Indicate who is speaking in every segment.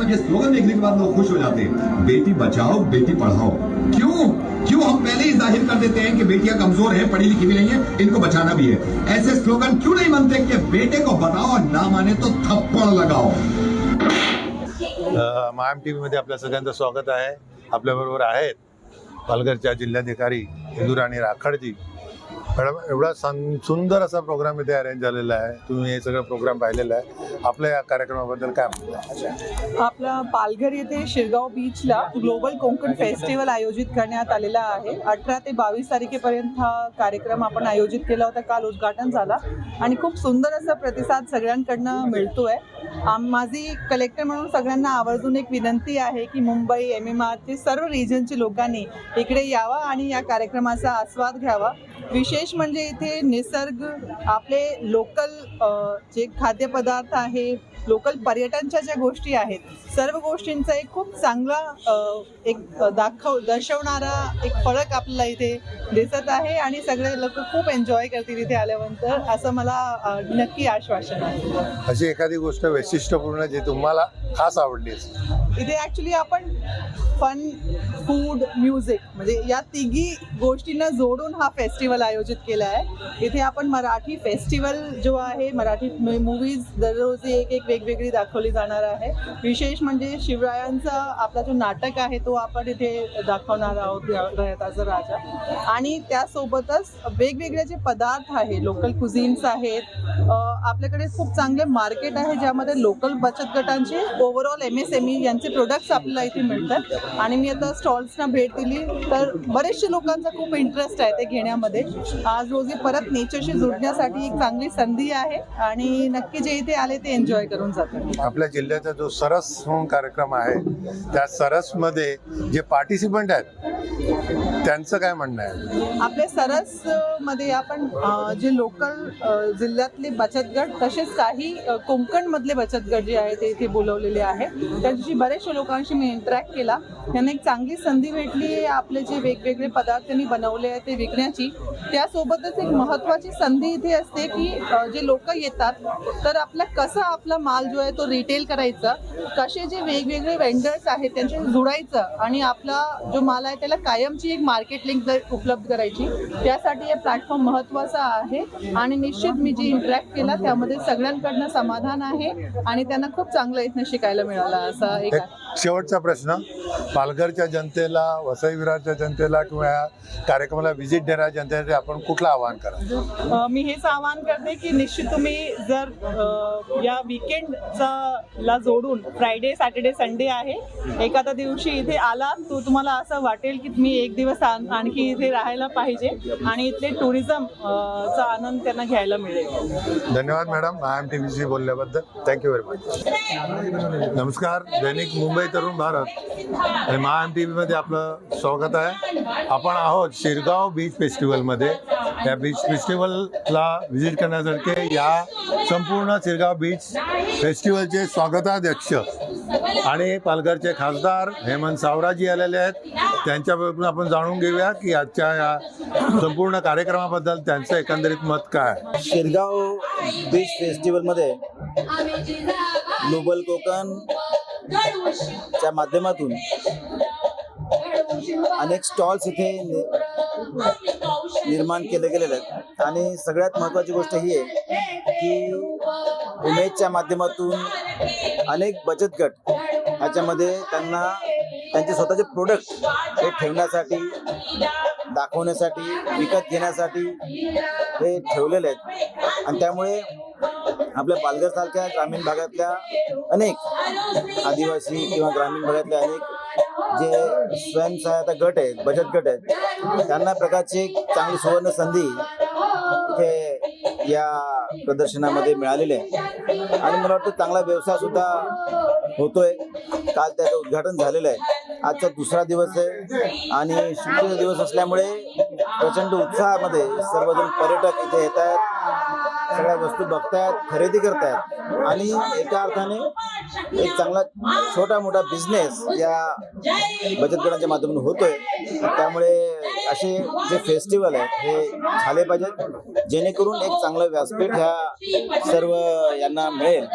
Speaker 1: ये स्लोगन देखने के बाद लोग खुश हो जाते हैं, बेटी बचाओ बेटी पढ़ाओ। क्यों क्यों हम पहले ही जाहिर कर देते हैं कि बेटियां कमजोर हैं, पढ़ी लिखी भी नहीं है, इनको बचाना भी है। ऐसे स्लोगन क्यों नहीं बनते कि बेटे को बताओ और ना माने तो थप्पड़ लगाओ।
Speaker 2: मायम टीव्ही मध्ये आपल्या सगळ्यांचं स्वागत आहे। आपल्याबरोबर आहेत पालघरच्या जिल्हाधिकारी इंदुराणी राखडजी। मॅडम, एवढा सुंदर असा प्रोग्राम इथे अरेंज झालेला आहे, तुम्ही हे सगळं प्रोग्राम पाहिलेला आहे, आपल्या या कार्यक्रमाबद्दल काय म्हणता?
Speaker 3: आपला पालघर येथे शिरगाव बीचला ग्लोबल कोकण फेस्टिवल आयोजित करण्यात आलेला आहे। 18 ते 22 तारखेपर्यंत हा कार्यक्रम आपण आयोजित केला होता। काल उद्घाटन झाला आणि खूप सुंदर असा प्रतिसाद सगळ्यांकडनं मिळतोय। माझी कलेक्टर म्हणून सगळ्यांना आवर्जून एक विनंती आहे की मुंबई MMR चे सर्व रिजनचे लोकांनी इकडे यावा आणि या कार्यक्रमाचा आस्वाद घ्यावा। विशेष म्हणजे इथे निसर्ग, आपले लोकल जे खाद्यपदार्थ आहे, लोकल पर्यटनच्या ज्या गोष्टी आहेत, सर्व गोष्टींचा एक खूप चांगला एक दर्शवणारा एक फळक आपल्याला इथे दिसत आहे आणि सगळे लोक खूप एन्जॉय करतील इथे आल्यानंतर, असं मला नक्की आश्वासन आहे।
Speaker 2: अशी एखादी गोष्ट वैशिष्ट्यपूर्ण जी तुम्हाला खास आवडली?
Speaker 3: इथे ॲक्च्युली आपण फन, फूड, म्युझिक म्हणजे या तिघी गोष्टींना जोडून हा फेस्टिवल आयोजित केला आहे। इथे आपण मराठी फेस्टिवल जो आहे, मराठी मूवीज दररोज एक वेगवेगळी दाखवली जाणार आहे। विशेष म्हणजे शिवरायांचा आपला जो नाटक आहे तो आपण इथे दाखवणार आहोत, रयताचा राजा, आणि त्यासोबतच वेगवेगळे जे पदार्थ आहे, लोकल कुझिन्स आहेत, आपल्याकडे खूप चांगले मार्केट आहे ज्यामध्ये लोकल बचत गटांचे ओव्हरऑल MSME यांचे प्रोडक्ट्स आपल्याला इथे मिळतात। आणि मी आता स्टॉल्सना भेट दिली तर बरेचशे लोकांचा खूप इंटरेस्ट आहे ते घेण्यामध्ये। आज रोजी परत नेचरशी जुळण्यासाठी एक चांगली संधी आहे आणि नक्की जे इथे आले ते एन्जॉय करून जातात।
Speaker 2: आपल्या जिल्ह्याचा जो सरस म्हणून कार्यक्रम आहे, त्या सरसमध्ये जे पार्टिसिपंट आहेत त्यांचं काय म्हणणं आहे?
Speaker 3: आपल्या सरस मध्ये आपण जे लोकल जिल्ह्यातले बचत गट तसेच काही कोकणमधले बचत गट जे आहे ते इथे बोलवलेले आहेत। त्यांच्याशी बरेचशा लोकांशी मी इंटरॅक्ट केला, त्यांना एक चांगली संधी भेटली आपले जे वेगवेगळे पदार्थ त्यांनी बनवले आहेत ते विकण्याची। त्यासोबतच एक महत्त्वाची संधी इथे असते की जे लोक येतात तर आपला माल जो आहे तो रिटेल करायचा, कसे जे वेगवेगळे वेंडर्स आहेत त्यांच्याशी जुडायचं आणि आपला जो माल आहे त्याला कायमची एक मार्केट लिंक उपलब्ध करायची। त्यासाठी हे प्लॅटफॉर्म महत्त्वाचा आहे आणि निश्चित मी जी इंटरॅक्ट केला त्यामध्ये सगळ्यांकडनं समाधान आहे आणि त्यांना खूप चांगलं इथनं शिकायला मिळालं। असा एक
Speaker 2: शेवटचा प्रश्न, पालघरच्या जनतेला, वसई विरारच्या जनतेला किंवा या कार्यक्रमाला व्हिजिट देणाऱ्या जनतेसाठी आपण कुठलं आवाहन करा?
Speaker 3: मी हेच आवाहन करते की निश्चित तुम्ही जर या वीकेंडला जोडून फ्रायडे, सॅटर्डे, संडे आहे, एखाद्या दिवशी इथे आला तो तुम्हाला असं वाटेल की तुम्ही एक दिवस आणखी इथे राहायला पाहिजे आणि इथले टुरिझम चा आनंद त्यांना घ्यायला मिळेल।
Speaker 2: धन्यवाद मॅडम, मायम टीव्हीशी बोलल्याबद्दल। Thank you very much. नमस्कार, दैनिक मुंबई तरुण भारत आणि मायम टीव्हीमध्ये आपलं स्वागत आहे। आपण आहोत शिरगाव बीच फेस्टिवलमध्ये। या बीच फेस्टिवलला व्हिजिट करण्यासाठी या संपूर्ण शिरगाव बीच फेस्टिवलचे स्वागताध्यक्ष आणि पालघरचे खासदार हेमंत सावराजी आलेले आहेत। त्यांच्याबरोबर आपण जाणून घेऊया की आजच्या या संपूर्ण कार्यक्रमाबद्दल त्यांचं एकंदरीत मत काय।
Speaker 4: शिरगाव बीच फेस्टिवलमध्ये ग्लोबल कोकण च्या माध्यमातून अनेक स्टॉल्स इथे निर्माण केले गेलेले आहेत आणि सगळ्यात महत्त्वाची गोष्ट ही आहे की उमेदच्या माध्यमातून अनेक बचत गट ह्याच्यामध्ये त्यांना त्यांचे स्वतःचे प्रोडक्ट हे ठेवण्यासाठी, दाखवण्यासाठी, विकत घेण्यासाठी हे ठेवलेले आहेत आणि त्यामुळे आपल्या पालघरसारख्या ग्रामीण भागातल्या अनेक आदिवासी किंवा ग्रामीण भागातल्या अनेक जे स्वयंसहायता गट आहेत, बचत गट आहेत, त्यांना प्रकारची एक चांगली सुवर्ण संधी इथे या प्रदर्शनामध्ये मिळालेली आहे आणि मला वाटतं चांगला व्यवसाय सुद्धा होतोय। काल त्याचं उद्घाटन झालेलं आहे, आजचा दुसरा दिवस आहे आणि सुट्टीचा दिवस असल्यामुळे प्रचंड उत्साहामध्ये सर्वजण पर्यटक इथे येत आहेत, सगळ्या वस्तू बघतायत, खरेदी करतायत आणि एका अर्थाने एक चांगला छोटा मोठा बिझनेस या बचत गटांच्या माध्यमातून होतोय। त्यामुळे असे जे फेस्टिवल आहे हे झाले पाहिजेत, जेणेकरून एक चांगलं व्यासपीठ ह्या सर्व यांना मिळेल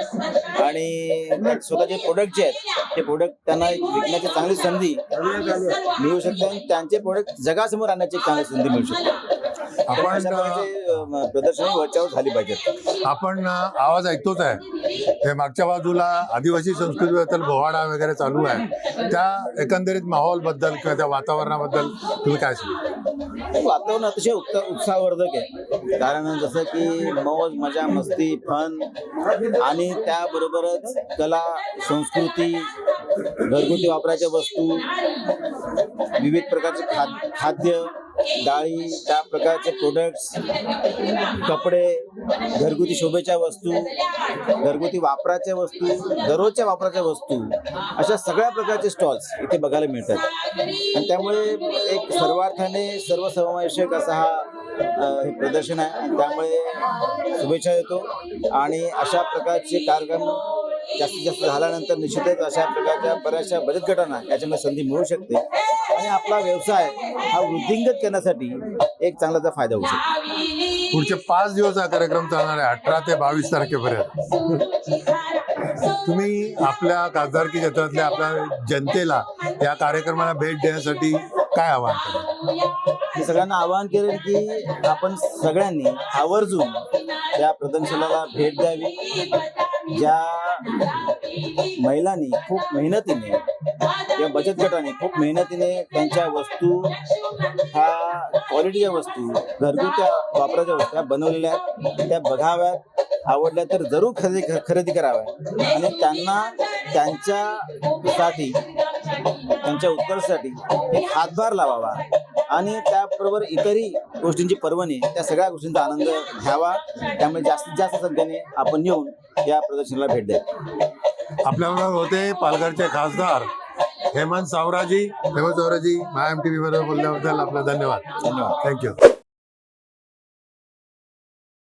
Speaker 4: आणि स्वतःचे प्रोडक्ट जे आहेत ते प्रोडक्ट त्यांना एक विकण्याची चांगली संधी मिळू शकते आणि त्यांचे प्रोडक्ट जगासमोर आणण्याची एक चांगली संधी मिळू शकते.
Speaker 2: आपण
Speaker 4: अशा प्रकारचे प्रदर्शनी वरच्यावर झाली पाहिजेत.
Speaker 2: आपण आवाज ऐकतोच आहे, हे मागच्या बाजूला आदिवासी संस्कृतीबद्दल पोवाडा वगैरे चालू आहे, त्या एकंदरीत माहोल बद्दल किंवा त्या वातावरणाबद्दल तुम्ही काय सांगा?
Speaker 4: वातावरण अतिशय उत्साहवर्धक आहे, कारण जसं की मौज मजा मस्ती फन आणि त्याबरोबरच कला संस्कृती, घरगुती वापराच्या वस्तू, विविध प्रकारचे खाद्य, डाळी, त्या प्रकारचे प्रोडक्ट्स, कपडे, घरगुती शोभेच्या वस्तू, घरगुती वापराच्या वस्तू, दररोजच्या वापराच्या वस्तू, अशा सगळ्या प्रकारचे स्टॉल्स इथे बघायला मिळतात आणि त्यामुळे एक सर्वार्थाने सर्वसमावेशक असा हा हे प्रदर्शन आहे आणि त्यामुळे शुभेच्छा देतो आणि अशा प्रकारचे कार्यक्रम जास्तीत जास्त झाल्यानंतर निश्चितच अशा प्रकारच्या बऱ्याचशा बचत गटांना याच्यामध्ये संधी मिळू शकते आणि आपला व्यवसाय हा वृद्धिंगत करण्यासाठी एक चांगला फायदा होऊ शकतो.
Speaker 2: पुढचे 5 दिवस हा कार्यक्रम चालणार आहे, 18 ते 22 तारखेपर्यंत. तुम्ही आपल्या खासदारकी क्षेत्रातल्या आपल्या जनतेला या कार्यक्रमाला भेट देण्यासाठी काय आवाहन कराल?
Speaker 4: मी सगळ्यांना आवाहन करेन की आपण सगळ्यांनी आवर्जून या प्रदर्शनाला भेट द्यावी. ज्या महिलांनी खूप मेहनतीने या बचत गटाने खूप मेहनतीने त्यांच्या वस्तू ह्या क्वालिटीच्या वस्तू, घरगुती वापराच्या वस्तू ह्या बनवलेल्या आहेत, त्या बघाव्यात, आवडल्या तर जरूर खरेदी कराव्या आणि त्यांना त्यांच्यासाठी त्यांच्या उत्कर्षासाठी एक हातभार लावावा आणि त्याबरोबर इतरही गोष्टींची पर्वणी, त्या सगळ्या गोष्टींचा आनंद घ्यावा. त्यामुळे जास्तीत जास्त संख्येने आपण येऊन या प्रदर्शनाला भेट द्या.
Speaker 2: आपल्याबरोबर होते पालघरचे खासदार हेमंत सावराजी. माय MTV बरोबर बोलल्याबद्दल आपला धन्यवाद.
Speaker 4: धन्यवाद.
Speaker 2: थँक्यू.